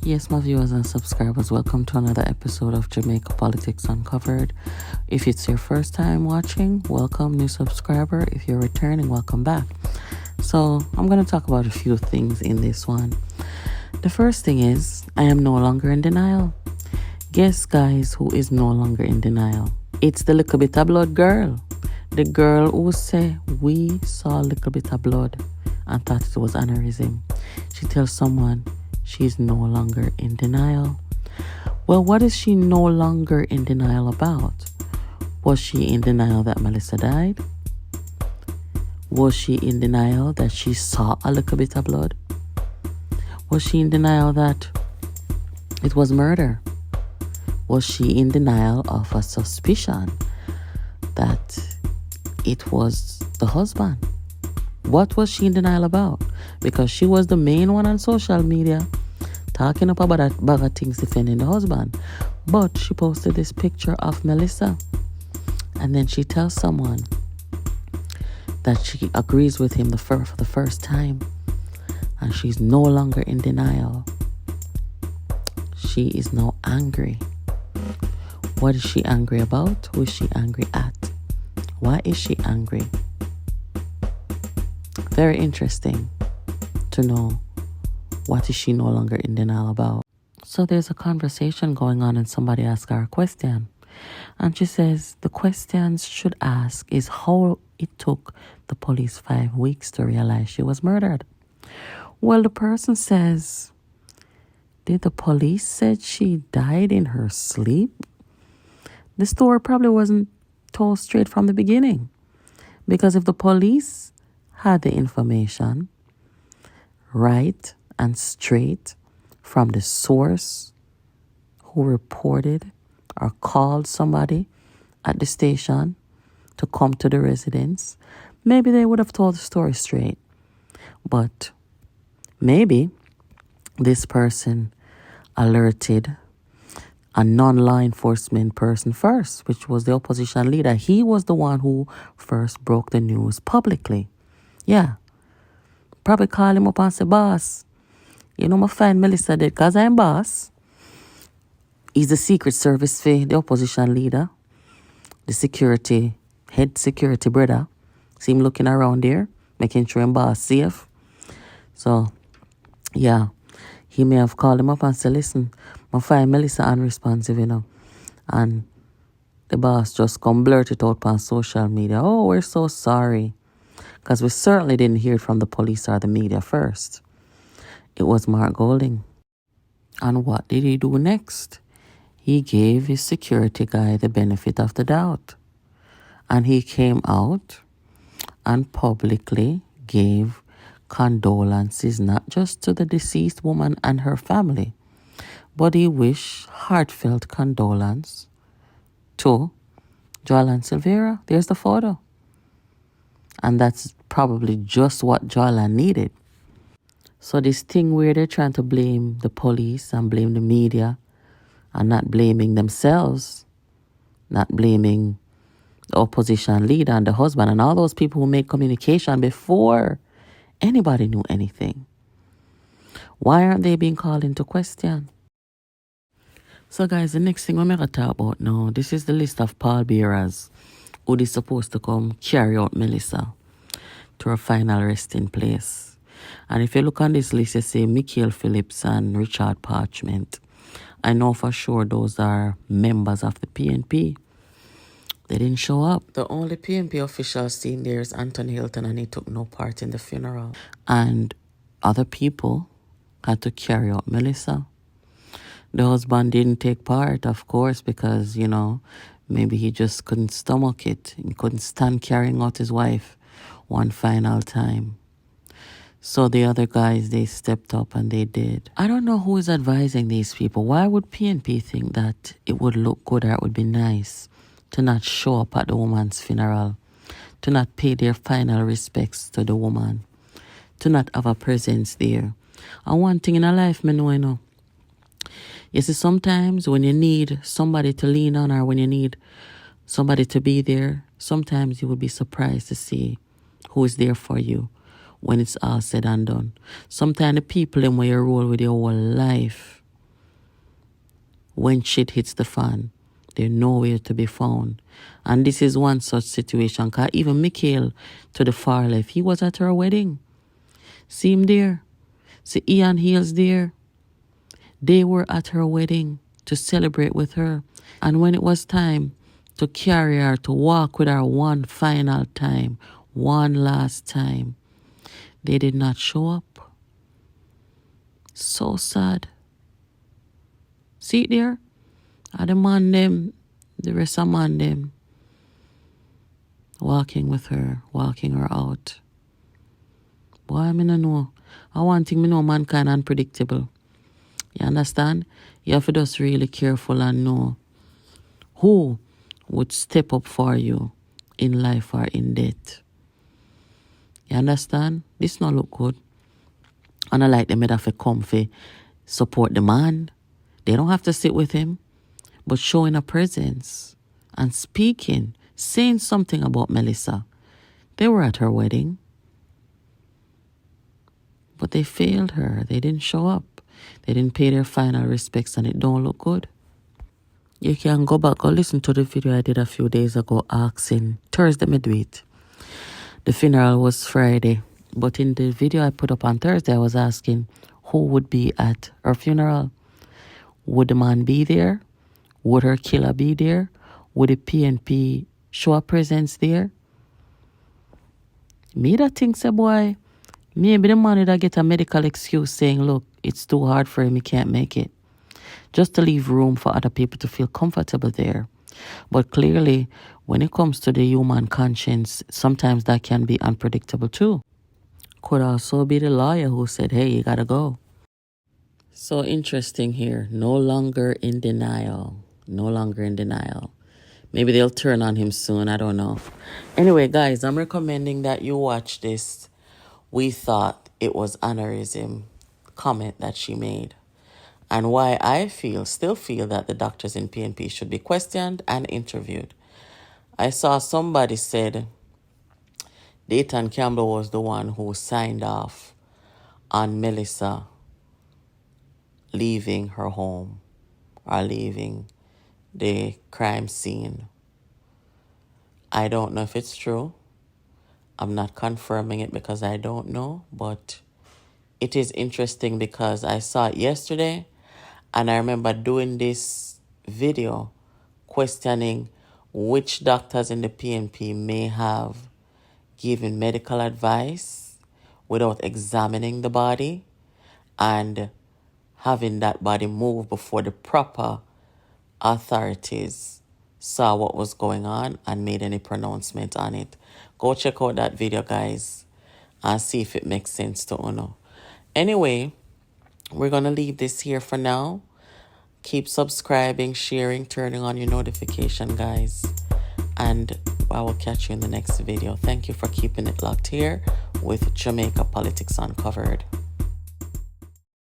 Yes, my viewers and subscribers, welcome to another episode of Jamaica Politics Uncovered. If it's your first time watching, welcome, new subscriber. If you're returning, welcome back. So I'm going to talk about a few things in this one. The first thing is, I am no longer in denial. Guess, guys, who is no longer in denial? It's the little bit of blood girl. The girl who say, we saw a little bit of blood and thought it was aneurysm. She tells someone she's no longer in denial. Well, what is she no longer in denial about? Was she in denial that Melissa died? Was she in denial that she saw a little bit of blood? Was she in denial that it was murder? Was she in denial of a suspicion that it was the husband? What was she in denial about? Because she was the main one on social media talking about that bag of things defending the husband. But she posted this picture of Melissa. And then she tells someone that she agrees with him for the first time. And she's no longer in denial. She is now angry. What is she angry about? Who is she angry at? Why is she angry? Very interesting to know what is she no longer in denial about. So there's a conversation going on and somebody asks her a question. And she says the questions should ask is how it took the police 5 weeks to realize she was murdered. Well, the person says, did the police said she died in her sleep? The story probably wasn't told straight from the beginning. Because if the police had the information right and straight from the source who reported or called somebody at the station to come to the residence, maybe they would have told the story straight. But maybe this person alerted a non-law enforcement person first, which was the opposition leader. He was the one who first broke the news publicly. Yeah. Probably call him up and say, boss, you know, I find Melissa dead because I'm boss. He's the Secret Service for the opposition leader, the head security brother. See him looking around there, making sure him boss safe. So, yeah, he may have called him up and said, listen, I find Melissa unresponsive, you know. And the boss just come blurt it out on social media. Oh, we're so sorry. Because we certainly didn't hear it from the police or the media first. It was Mark Golding. And what did he do next? He gave his security guy the benefit of the doubt. And he came out and publicly gave condolences not just to the deceased woman and her family, but he wished heartfelt condolence to Joel and Silvera. There's the photo. And that's probably just what Joel needed. So this thing where they're trying to blame the police and blame the media and not blaming themselves, not blaming the opposition leader and the husband and all those people who made communication before anybody knew anything. Why aren't they being called into question? So guys, the next thing we're going to talk about now, this is the list of pallbearers who is supposed to come carry out Melissa to her final resting place. And if you look on this list, you see Michael Phillips and Richard Parchment. I know for sure those are members of the PNP. They didn't show up. The only PNP official seen there is Anthony Hilton, and he took no part in the funeral. And other people had to carry out Melissa. The husband didn't take part, of course, because, you know, maybe he just couldn't stomach it. He couldn't stand carrying out his wife one final time. So the other guys, they stepped up and they did. I don't know who is advising these people. Why would PNP think that it would look good or it would be nice to not show up at the woman's funeral, to not pay their final respects to the woman, to not have a presence there? And one thing in a life, me know, you know, you see, sometimes when you need somebody to lean on or when you need somebody to be there, sometimes you will be surprised to see who is there for you when it's all said and done. Sometimes the people in where you roll with your whole life when shit hits the fan, they're nowhere to be found. And this is one such situation. Because even Mikhail to the far left, he was at her wedding. See him there. See Ian Hales there. They were at her wedding to celebrate with her. And when it was time to carry her, to walk with her one final time, one last time, they did not show up. So sad. See it there? I demand them, the rest of man them, walking with her, walking her out. Boy, I mean, I know. I want thing, me know mankind unpredictable. You understand? You have to just really careful and know who would step up for you in life or in death. You understand? This not look good. And I like them have to come for support the man. They don't have to sit with him, but showing a presence and speaking, saying something about Melissa. They were at her wedding, but they failed her. They didn't show up. They didn't pay their final respects, and it don't look good. You can go back or listen to the video I did a few days ago asking, Thursday me do it. The funeral was Friday, but in the video I put up on Thursday, I was asking who would be at her funeral. Would the man be there? Would her killer be there? Would the PNP show a presence there? Me that think, say boy, maybe the man would get a medical excuse saying, look, it's too hard for him, he can't make it. Just to leave room for other people to feel comfortable there. But clearly, when it comes to the human conscience, sometimes that can be unpredictable too. Could also be the lawyer who said, hey, you gotta go. So interesting here. No longer in denial. No longer in denial. Maybe they'll turn on him soon. I don't know. Anyway, guys, I'm recommending that you watch this. We thought it was aneurysm comment that she made. And why I still feel that the doctors in PNP should be questioned and interviewed. I saw somebody said Dayton Campbell was the one who signed off on Melissa leaving her home or leaving the crime scene. I don't know if it's true. I'm not confirming it because I don't know, but it is interesting because I saw it yesterday and I remember doing this video questioning which doctors in the PNP may have given medical advice without examining the body and having that body move before the proper authorities saw what was going on and made any pronouncement on it. Go check out that video, guys, and see if it makes sense to Uno. Anyway, we're going to leave this here for now. Keep subscribing, sharing, turning on your notification, guys. And I will catch you in the next video. Thank you for keeping it locked here with Jamaica Politics Uncovered.